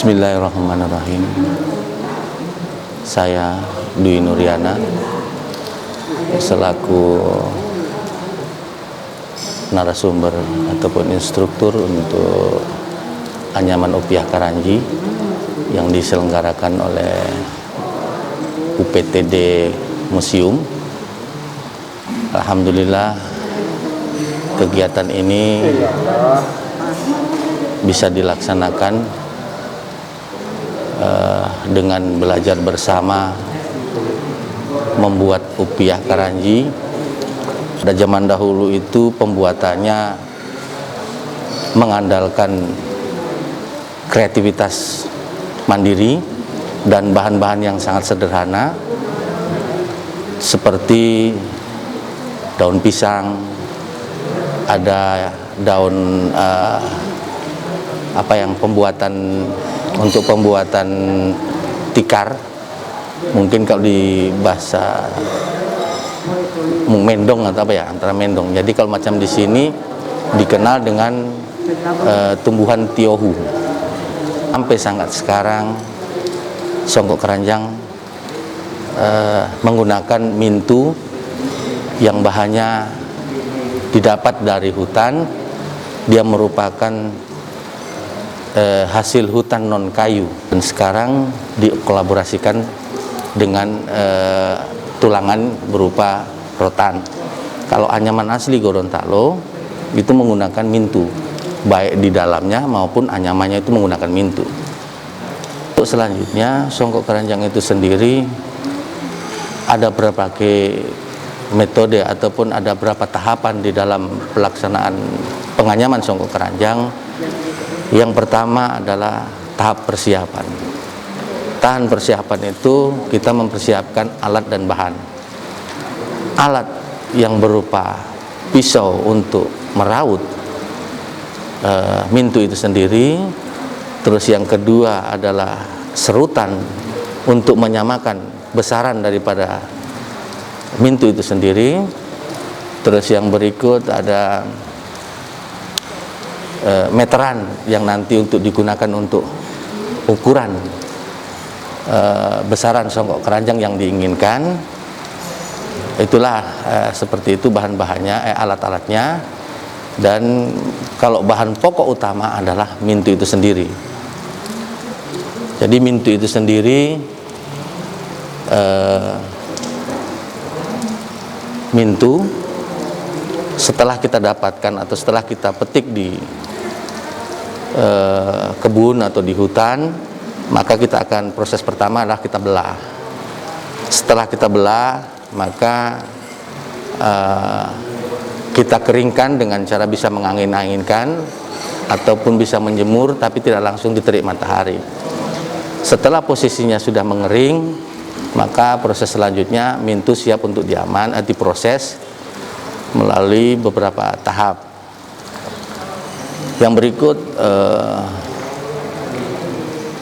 Bismillahirrahmanirrahim. Saya Dwi Nuriana selaku narasumber ataupun instruktur untuk anyaman Upiah Karanji yang diselenggarakan oleh UPTD Museum. Alhamdulillah kegiatan ini bisa dilaksanakan dengan belajar bersama membuat Upiah Karanji. Pada zaman dahulu itu pembuatannya mengandalkan kreativitas mandiri dan bahan-bahan yang sangat sederhana seperti daun pisang, ada daun untuk pembuatan tikar, mungkin kalau di bahasa mendong atau apa ya, antara mendong. Jadi kalau macam di sini dikenal dengan tumbuhan tiohu. Sampai sangat sekarang Songkok Keranjang menggunakan mintu yang bahannya didapat dari hutan. Dia merupakan hasil hutan non kayu dan sekarang dikolaborasikan dengan tulangan berupa rotan. Kalau anyaman asli Gorontalo itu menggunakan mintu, baik di dalamnya maupun anyamannya itu menggunakan mintu. Untuk selanjutnya Songkok Keranjang itu sendiri ada berbagai metode ataupun ada beberapa tahapan di dalam pelaksanaan penganyaman Songkok Keranjang. Yang pertama adalah tahap persiapan. Tahap persiapan itu kita mempersiapkan alat dan bahan. Alat yang berupa pisau untuk meraut mintu itu sendiri. Terus yang kedua adalah serutan untuk menyamakan besaran daripada mintu itu sendiri. Terus yang berikut ada meteran yang nanti untuk digunakan untuk ukuran besaran Songkok Keranjang yang diinginkan. Itulah seperti itu bahan-bahannya, alat-alatnya. Dan kalau bahan pokok utama adalah mintu itu sendiri. Jadi mintu itu sendiri mintu setelah kita dapatkan atau setelah kita petik di kebun atau di hutan, maka kita akan proses pertama adalah kita belah. Setelah kita belah, maka kita keringkan dengan cara bisa mengangin-anginkan ataupun bisa menjemur tapi tidak langsung diterik matahari. Setelah posisinya sudah mengering, maka proses selanjutnya mintu siap untuk diproses melalui beberapa tahap. Yang berikut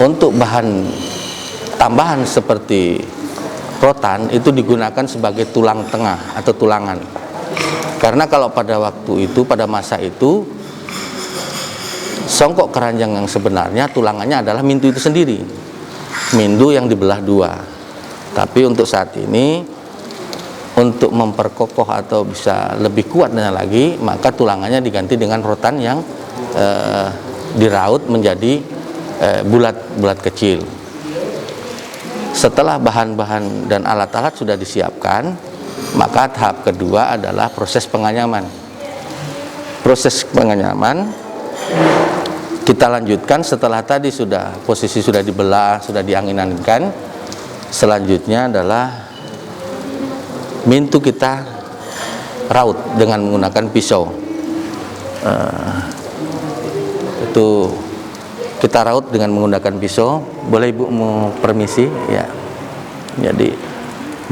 untuk bahan tambahan seperti rotan itu digunakan sebagai tulang tengah atau tulangan. Karena kalau pada waktu itu, pada masa itu, Songkok Keranjang yang sebenarnya tulangannya adalah mintu itu sendiri. Mintu yang dibelah dua. Tapi untuk saat ini, untuk memperkokoh atau bisa lebih kuatnya lagi, maka tulangannya diganti dengan rotan yang diraut menjadi bulat-bulat kecil. Setelah bahan-bahan dan alat-alat sudah disiapkan, maka tahap kedua adalah proses penganyaman. Proses penganyaman kita lanjutkan setelah tadi posisi sudah dibelah, sudah diangin-anginkan. Selanjutnya adalah mintu kita raut dengan menggunakan pisau. Itu kita raut dengan menggunakan pisau. Boleh Ibu mau permisi ya. Jadi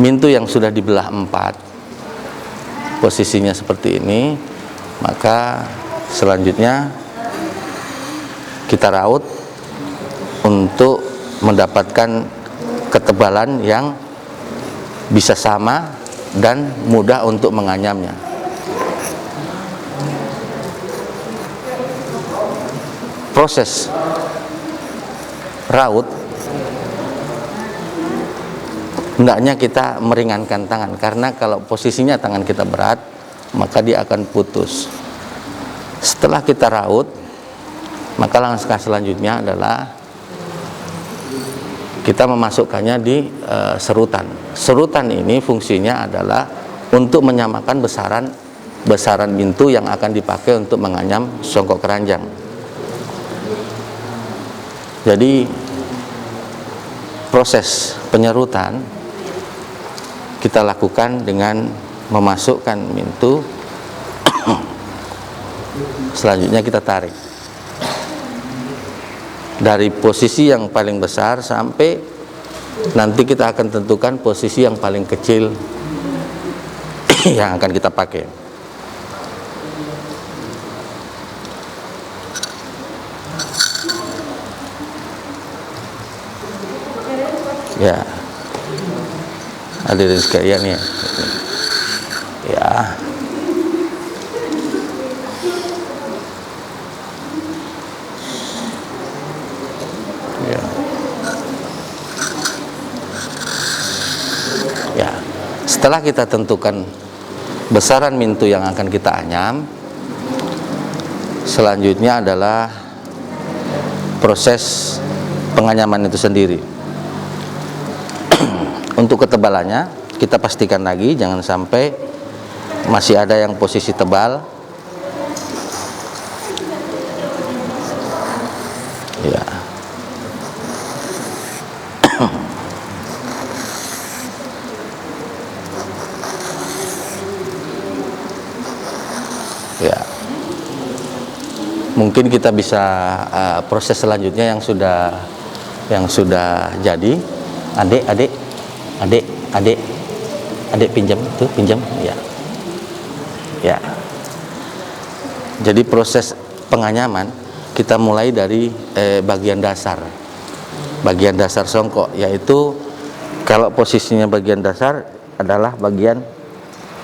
mintu yang sudah dibelah 4 posisinya seperti ini, maka selanjutnya kita raut untuk mendapatkan ketebalan yang bisa sama dan mudah untuk menganyamnya. Proses raut, hendaknya kita meringankan tangan, karena kalau posisinya tangan kita berat maka dia akan putus. Setelah kita raut, maka langkah selanjutnya adalah kita memasukkannya di serutan. Serutan ini fungsinya adalah untuk menyamakan besaran pintu yang akan dipakai untuk menganyam songkok keranjang. Jadi proses penyerutan kita lakukan dengan memasukkan pintu, selanjutnya kita tarik dari posisi yang paling besar sampai nanti kita akan tentukan posisi yang paling kecil yang akan kita pakai. Ya, hadirin sekalian ya. Ya. Ya. Ya. Setelah kita tentukan besaran pintu yang akan kita anyam, selanjutnya adalah proses penganyaman itu sendiri. Untuk ketebalannya kita pastikan lagi, jangan sampai masih ada yang posisi tebal. Ya. Ya. Mungkin kita bisa proses selanjutnya yang sudah jadi. Adik pinjam tuh, pinjam ya. Ya. Jadi proses penganyaman kita mulai dari bagian dasar songkok, yaitu kalau posisinya bagian dasar adalah bagian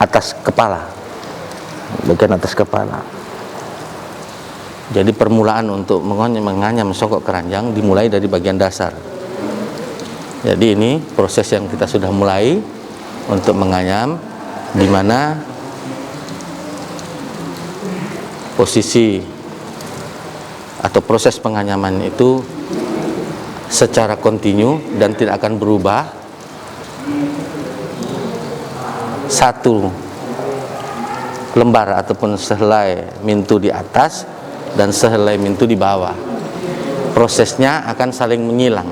atas kepala. Jadi permulaan untuk menganyam songkok keranjang dimulai dari bagian dasar. Jadi ini proses yang kita sudah mulai untuk menganyam, di mana posisi atau proses penganyaman itu secara kontinu dan tidak akan berubah. Satu lembar ataupun sehelai mintu di atas dan sehelai mintu di bawah. Prosesnya akan saling menyilang.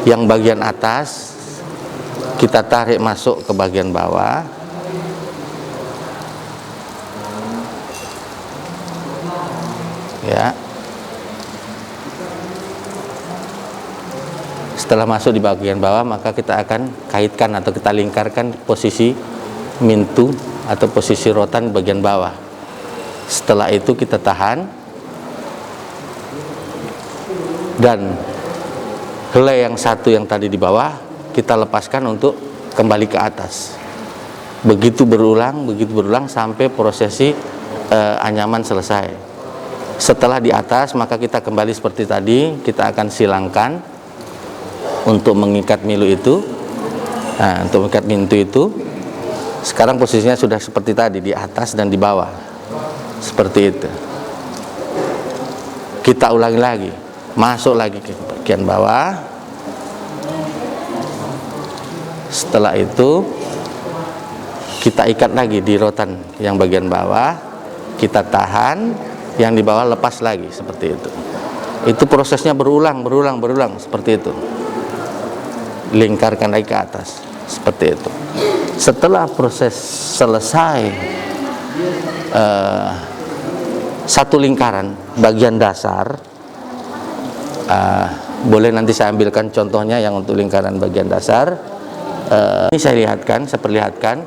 Yang bagian atas kita tarik masuk ke bagian bawah. Ya. Setelah masuk di bagian bawah, maka kita akan kaitkan atau kita lingkarkan posisi mintu atau posisi rotan bagian bawah. Setelah itu kita tahan dan helai yang satu yang tadi di bawah kita lepaskan untuk kembali ke atas. Begitu berulang sampai prosesi anyaman selesai. Setelah di atas, maka kita kembali seperti tadi, kita akan silangkan untuk mengikat milu itu. Nah, untuk mengikat pintu itu sekarang posisinya sudah seperti tadi, di atas dan di bawah, seperti itu. Kita ulangi lagi, masuk lagi ke bagian bawah. Setelah itu kita ikat lagi di rotan yang bagian bawah, kita tahan, yang di bawah lepas lagi, seperti itu. Itu prosesnya berulang seperti itu. Lingkarkan lagi ke atas, seperti itu. Setelah proses selesai satu lingkaran bagian dasar, boleh nanti saya ambilkan contohnya yang untuk lingkaran bagian dasar. Ini saya perlihatkan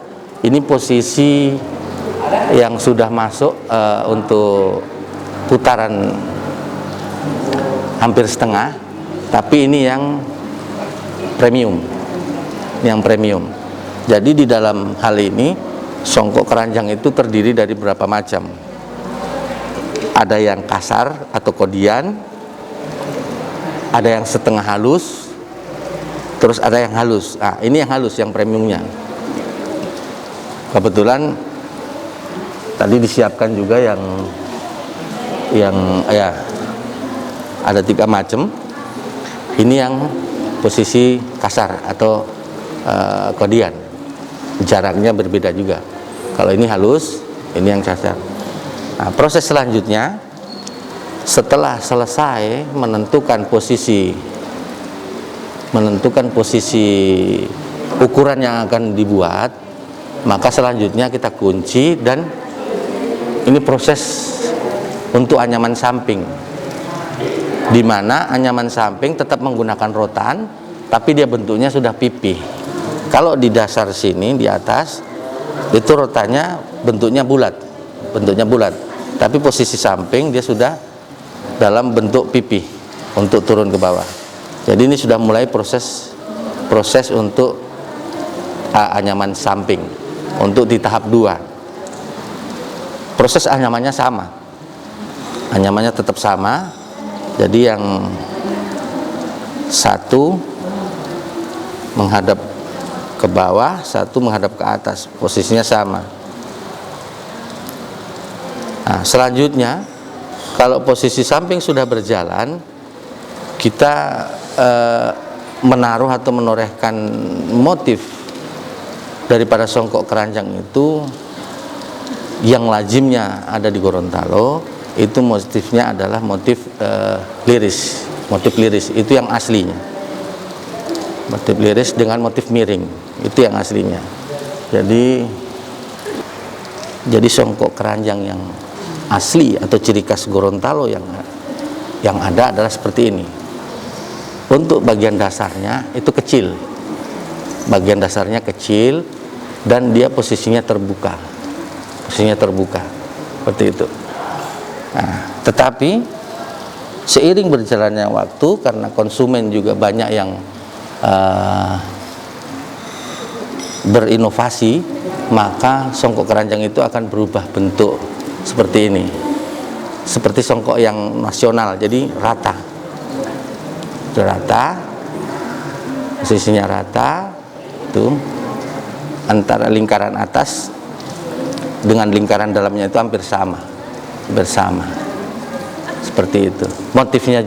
ini posisi yang sudah masuk untuk putaran hampir setengah, tapi ini yang premium. Jadi di dalam hal ini songkok keranjang itu terdiri dari beberapa macam. Ada yang kasar atau kodian, ada yang setengah halus, terus ada yang halus. Nah, ini yang halus, yang premiumnya. Kebetulan tadi disiapkan juga yang ya ada 3 macam. Ini yang posisi kasar atau kodian. Jaraknya berbeda juga. Kalau ini halus, ini yang kasar. Nah, proses selanjutnya setelah selesai menentukan posisi ukuran yang akan dibuat, maka selanjutnya kita kunci, dan ini proses untuk anyaman samping, di mana anyaman samping tetap menggunakan rotan, tapi dia bentuknya sudah pipih. Kalau di dasar sini di atas itu rotannya bentuknya bulat, tapi posisi samping dia sudah dalam bentuk pipih untuk turun ke bawah. Jadi ini sudah mulai proses untuk anyaman samping untuk di tahap 2. Proses anyamannya sama, anyamannya tetap sama. Jadi yang satu menghadap ke bawah, satu menghadap ke atas, posisinya sama. Nah, selanjutnya kalau posisi samping sudah berjalan, kita menaruh atau menorehkan motif daripada songkok keranjang itu yang lazimnya ada di Gorontalo. Itu motifnya adalah motif liris, itu yang aslinya. Motif liris dengan motif miring, itu yang aslinya. Jadi songkok keranjang yang asli atau ciri khas Gorontalo yang ada adalah seperti ini. Untuk bagian dasarnya itu kecil, dan dia posisinya terbuka, seperti itu. Nah, tetapi seiring berjalannya waktu, karena konsumen juga banyak yang berinovasi, maka songkok keranjang itu akan berubah bentuk seperti ini, seperti songkok yang nasional. Jadi rata, posisinya rata, tuh antara lingkaran atas dengan lingkaran dalamnya itu hampir bersama, seperti itu. Motifnya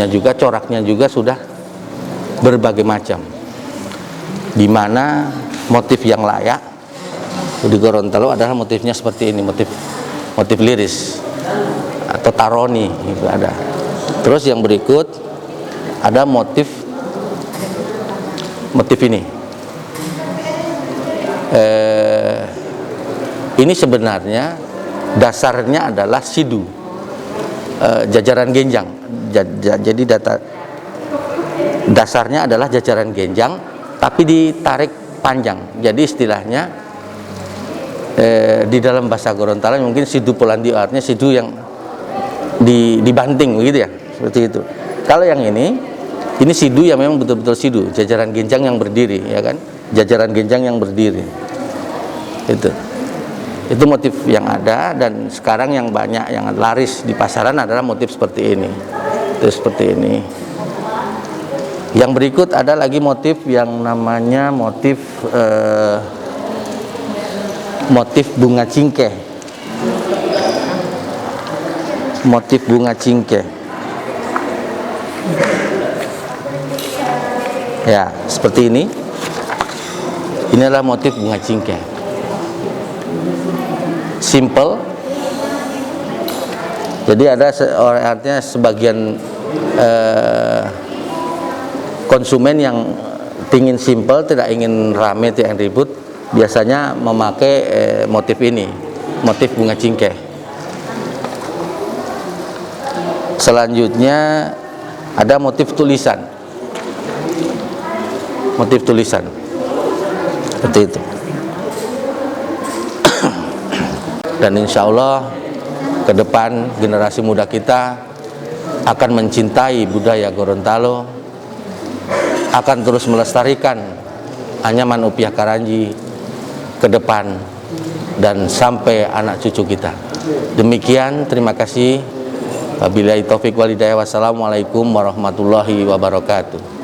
juga coraknya juga sudah berbagai macam, di mana motif yang layak di Gorontalo adalah motifnya seperti ini, motif liris atau taroni itu ada. Terus yang berikut ada motif ini. Ini sebenarnya dasarnya adalah sidu, jajaran genjang. Jadi dasarnya adalah jajaran genjang, tapi ditarik panjang. Jadi istilahnya di dalam bahasa Gorontalo mungkin sidu Polandia, artinya sidu yang dibanting begitu ya, seperti itu. Kalau yang ini sidu yang memang betul-betul sidu, jajaran genjang yang berdiri, ya kan? Jajaran genjang yang berdiri. Itu motif yang ada, dan sekarang yang banyak yang laris di pasaran adalah motif seperti ini. Itu seperti ini. Yang berikut ada lagi motif yang namanya motif bunga cingkeh. Motif bunga cingkeh. Ya, seperti ini. Ini adalah motif bunga cingkeh. Simple. Jadi artinya sebagian konsumen yang ingin simple, tidak ingin rame, tidak ingin ribut, biasanya memakai motif ini, motif bunga cingkeh. Selanjutnya ada motif tulisan, seperti itu. Dan insya Allah ke depan generasi muda kita akan mencintai budaya Gorontalo, akan terus melestarikan anyaman Upiah Karanji ke depan dan sampai anak cucu kita. Demikian, terima kasih. Wabillahi taufik walhidayah. Wassalamualaikum warahmatullahi wabarakatuh.